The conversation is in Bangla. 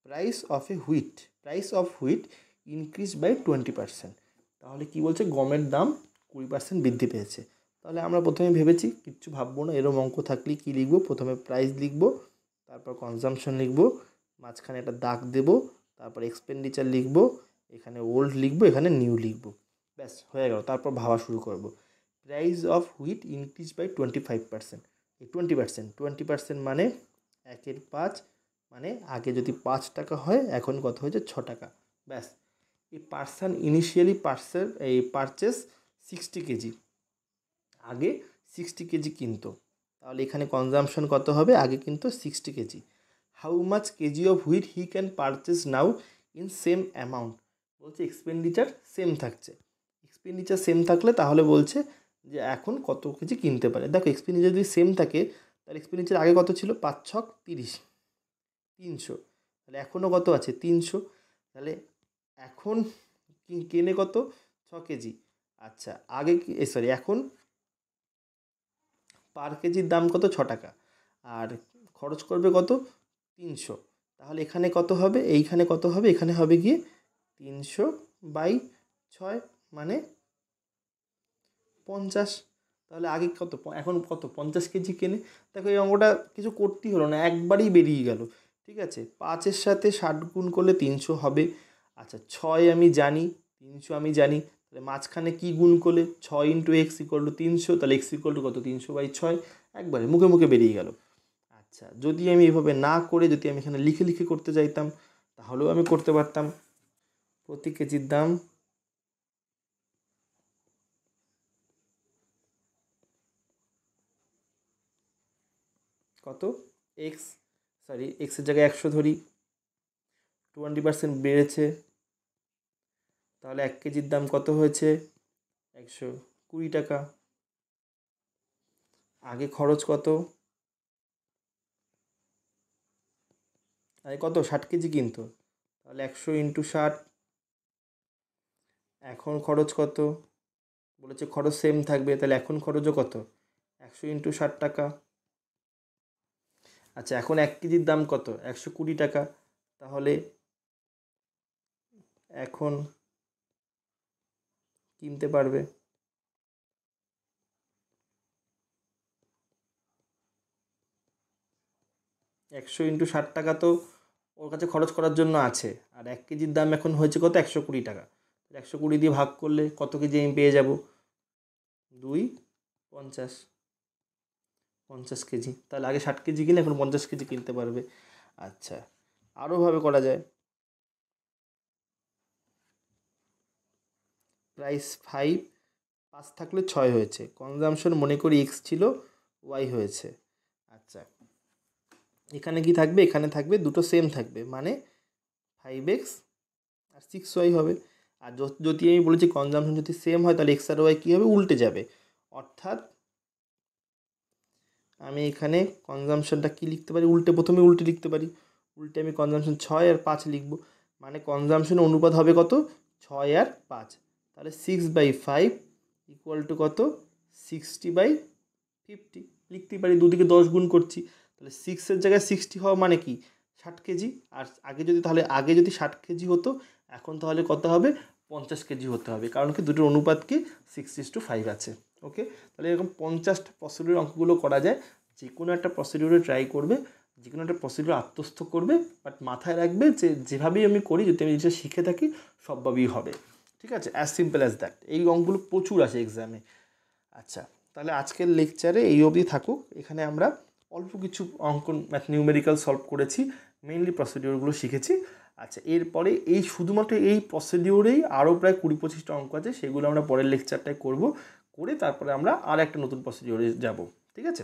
Price of wheat increase by 20%। তাহলে কি বলছে, গমের দাম 20% বৃদ্ধি পেয়েছে। তাহলে আমরা প্রথমে ভেবেছি, কিচ্ছু ভাববো না, এরম অঙ্ক থাকলে কী লিখবো, প্রথমে প্রাইস লিখবো, তারপর কনজাম্পশন লিখবো, মাঝখানে একটা দাগ দেবো, তারপর এক্সপেন্ডিচার লিখবো, এখানে ওল্ড লিখবো, এখানে নিউ লিখবো, ব্যাস হয়ে গেল। তারপর ভাবা শুরু করবো। Price of wheat increase by 25%। এই 20% মানে 1/5, মানে আগে যদি 5 টাকা হয় এখন কত হয়েছে, 6 টাকা, ব্যাস। এই পার্সন ইনিশিয়ালি পারচেস 60 কেজি, আগে 60 কেজি কিনতো, তাহলে এখানে কনজাম্পশন কত হবে, আগে কিন্তু 60 KG. How much KG of wheat he can purchase now in same amount. বলছে এক্সপেন্ডিচার সেম থাকছে, এক্সপেন্ডিচার সেম থাকলে তাহলে বলছে যে এখন কত কেজি কিনতে পারে। দেখো এক্সপেন্ডিচার যদি সেম থাকে তাহলে এক্সপেন্ডিচার আগে কত ছিল, 5 ছক 30, 300, তাহলে এখনও কত আছে, 300। তাহলে এখন কেনে কত, 6 কেজি। আচ্ছা আগে এখন পার কেজির দাম কত, 6 টাকা, আর খরচ করবে কত, 300। তাহলে এখানে কত হবে, এইখানে কত হবে, এখানে হবে গিয়ে 300/6, মানে 50। তাহলে আগে কত, এখন কত, 50 কেজি কেনে। দেখো এই অঙ্কটা কিছু করতেই হলো না, একবারেই বেরিয়ে গেল। ঠিক আছে, 5-এর সাথে 60 গুণ করলে 300 হবে। আচ্ছা 6 আমি জানি, 300 আমি জানি, তাহলে মাঝখানে কি গুণ করলে, 6 × x = 300, তাহলে x = কত, 300/6, একবারে মুখে মুখে বেরিয়ে গেল। আচ্ছা যদি আমি এভাবে না করে যদি আমি এখানে লিখে লিখে করতে চাইতাম তাহলেও আমি করতে পারতাম। প্রতি কেজির দাম কত, এক্সের জায়গায় 100 ধরি, 20% বেড়েছে, তাহলে 1 কেজির দাম কত হয়েছে, 120 টাকা। আগে খরচ কত, আগে কত, 60 কেজি কিনতো, তাহলে 100 × 60। এখন খরচ কত, বলেছে খরচ সেম থাকবে, তাহলে এখন খরচও কত, 100 × 60 টাকা। আচ্ছা এখন 1 কেজির দাম কত, 120 টাকা, তাহলে এখন কিনতে পারবে 100 × 60 টাকা, তো ওর কাছে খরচ করার জন্য আছে। আর 1 কেজির দাম এখন হয়েছে কত, 120 টাকা। 120 দিয়ে ভাগ করলে কত কেজি আমি পেয়ে যাব, 2 50, 50 কেজি। তাহলে আগে 60 কেজি কিনে এখন 50 কেজি কিনতে পারবে। আচ্ছা আরোভাবে করা যায়। প্রাইস 5 থাকলে 6 হয়েছে, কনজাম্পশন মনে করি x ছিল, y হয়েছে। আচ্ছা এখানে কি থাকবে, এখানে থাকবে দুটো সেম থাকবে, মানে 5x আর 6y হবে। আর যদি আমি বলেছি কনজাম্পশন যদি সেম হয় তাহলে x আর y কী হবে, উল্টে যাবে। অর্থাৎ আমি এখানে কনজাম্পশনটা কী লিখতে পারি, প্রথমে উল্টে লিখতে পারি। উল্টে আমি কনজাম্পশন 6 আর 5 লিখব, মানে কনজাম্পশনের অনুপাত হবে কত, 6 আর 5। তাহলে 6/5 = কত, 60/50 লিখতেই পারি, দুদিকে 10 গুণ করছি। তাহলে 6-এর জায়গায় 60 হওয়া মানে কি, 60 কেজি। আর আগে যদি 60 কেজি হতো, এখন তাহলে কত হবে, 50 কেজি হতে হবে, কারণ কি দুটোর অনুপাত কি 6:5 আছে। ওকে, তাহলে এরকম 50টা প্রসিডিউর অঙ্কগুলো করা যায়। যে কোনো একটা প্রসিডিউরে ট্রাই করবে, যে কোনো একটা প্রসিডিউর আত্মস্থ করবে, বাট মাথায় রাখবে যে যেভাবেই আমি করি, যদি আমি জিনিসটা শিখে থাকি সবভাবেই হবে। ঠিক আছে, অ্যাজ সিম্পল অ্যাজ দ্যাট। এই অঙ্কগুলো প্রচুর আসে এক্সামে। আচ্ছা তাহলে আজকের লেকচারে এই অবধি থাকুক। এখানে আমরা অল্প কিছু অঙ্কন নিউমেরিক্যাল সলভ করেছি, মেইনলি প্রসিডিউরগুলো শিখেছি। আচ্ছা এরপরে শুধুমাত্র এই প্রসিডিউরেই আরও প্রায় 20-25টা অঙ্ক আছে, সেগুলো আমরা পরের লেকচারটায় করব, করে তারপরে আমরা আর একটা নতুন প্রসিডিউরে যাব। ঠিক আছে।